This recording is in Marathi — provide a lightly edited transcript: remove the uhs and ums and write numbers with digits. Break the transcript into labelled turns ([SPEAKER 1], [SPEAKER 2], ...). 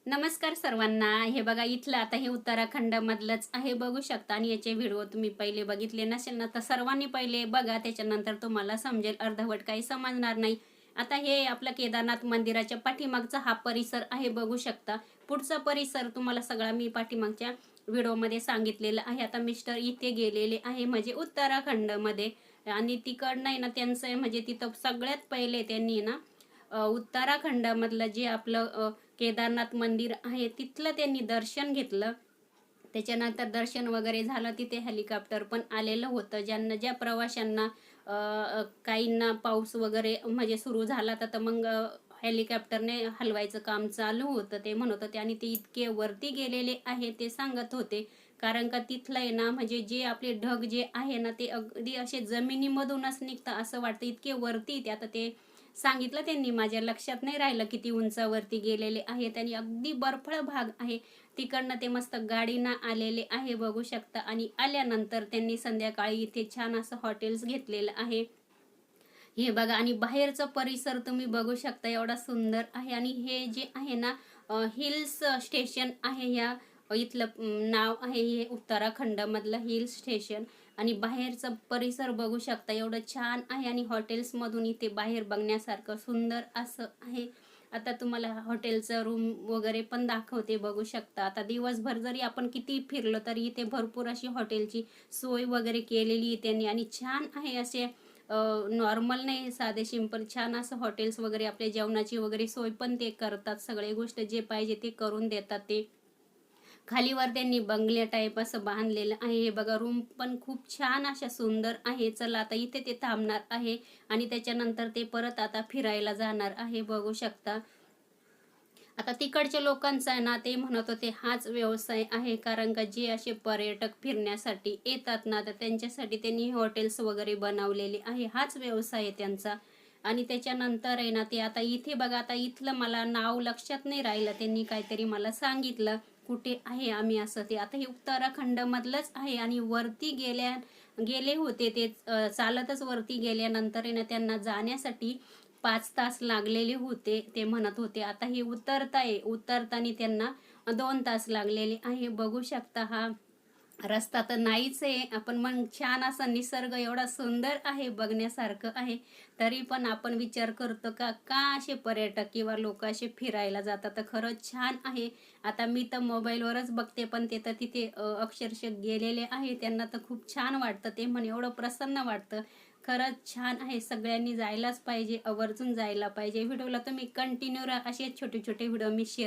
[SPEAKER 1] नमस्कार सर्वांना. हे बघा इथलं आता हे उत्तराखंड मधलंच आहे, बघू शकता. आणि याचे व्हिडिओ तुम्ही पहिले बघितले नसेल ना, तर सर्वांनी पहिले बघा, त्याच्यानंतर तुम्हाला समजेल. अर्धवट काही समजणार नाही. आता हे आपलं केदारनाथ मंदिराच्या पाठीमागचा हा परिसर आहे, बघू शकता. पुढचा परिसर तुम्हाला सगळा मी पाठीमागच्या व्हिडिओमध्ये सांगितलेलं आहे. आता मिस्टर इथे गेलेले आहे, म्हणजे उत्तराखंड मध्ये. आणि तिकडनं आहे ना त्यांचं म्हणजे तिथं सगळ्यात पहिले त्यांनी ना उत्तराखंडामधलं जे आपलं केदारनाथ मंदिर आहे तिथलं त्यांनी दर्शन घेतलं. त्याच्यानंतर दर्शन वगैरे झालं. तिथे हेलिकॉप्टर पण आलेलं होतं. ज्या प्रवाशांना काहींना पाऊस वगैरे म्हणजे सुरू झाला तर मग हेलिकॉप्टरने हलवायचं काम चालू होतं. ते म्हणत होते आणि ते इतके वरती गेलेले आहे ते सांगत होते. कारण का तिथलं आहे ना, म्हणजे जे आपले ढग जे आहे ना ते अगदी असे जमिनीमधूनच निघतं असं वाटतं, इतके वरती. ते आता ते सांगितलं त्यांनी, माझ्या लक्षात नाही राहिलं किती उंचावरती गेलेले आहे. त्यांनी अगदी बर्फळ भाग आहे. तिकडनं ते मस्त गाडीनं आलेले आहे, बघू शकता. आणि आल्यानंतर त्यांनी संध्याकाळी इथे छान असं हॉटेल्स घेतलेलं आहे. हे बघा, आणि बाहेरचा परिसर तुम्ही बघू शकता, एवढा सुंदर आहे. आणि हे जे आहे ना हिल्स स्टेशन आहे. इथलं नाव आहे हे उत्तराखंड मधलं हिल स्टेशन. आणि बाहेरचा परिसर बघू शकता, एवढं छान आहे. आणि हॉटेल्स मधून इथे बाहेर बघण्यासारखं सुंदर असं आहे. आता तुम्हाला हॉटेलचं रूम वगैरे पण दाखवते, बघू शकता. आता दिवसभर जरी आपण किती फिरलो तरी इथे भरपूर अशी हॉटेलची सोय वगैरे केलेली आहे त्यांनी. आणि छान आहे असे, नॉर्मल नाही, साधे सिंपल छान असं हॉटेल्स वगैरे, आपल्या जेवणाची वगैरे सोय पण ते करतात. सगळे गोष्ट जे पाहिजे ते करून देतात ते. खालीवर त्यांनी बंगल्या टाईप असं बांधलेलं आहे. हे बघा, रूम पण खूप छान अशा सुंदर आहे. चला आता इथे ते थांबणार आहे आणि त्याच्यानंतर ते परत आता फिरायला जाणार आहे, बघू शकता. आता तिकडच्या लोकांचा आहे ना, ते म्हणत होते हाच व्यवसाय आहे. कारण का जे असे पर्यटक फिरण्यासाठी येतात ना, तर त्यांच्यासाठी त्यांनी हॉटेल्स वगैरे बनवलेले आहे. हाच व्यवसाय आहे त्यांचा. आणि त्याच्यानंतर आहे ना, ते आता इथे बघा, आता इथलं मला नाव लक्षात नाही राहिलं. त्यांनी काहीतरी मला सांगितलं कुठे आहे आम्ही असं. ते आता हे उत्तराखंड मधलंच आहे. आणि वरती गेले होते ते, चालतच वरती गेल्यानंतर आहे ना त्यांना जाण्यासाठी 5 तास लागलेले होते, ते म्हणत होते. आता हे उतरताना त्यांना 2 तास लागलेले आहे, बघू शकता. हा रस्ता तर नाहीच आहे. आपण मग छान असा निसर्ग एवढा सुंदर आहे, बघण्यासारखं आहे. तरी पण आपण विचार करतो का का असे पर्यटक किंवा लोक असे फिरायला जातात. तर खरंच छान आहे. आता मी तर मोबाईलवरच बघते, पण ते तर तिथे अक्षरशः गेलेले आहे. त्यांना तर खूप छान वाटतं, ते म्हणे एवढं प्रसन्न वाटतं. खरंच छान आहे. सगळ्यांनी जायलाच पाहिजे, आवर्जून जायला पाहिजे. व्हिडिओला तुम्ही कंटिन्यू राहा. असे छोटे छोटे व्हिडिओ मी शेअर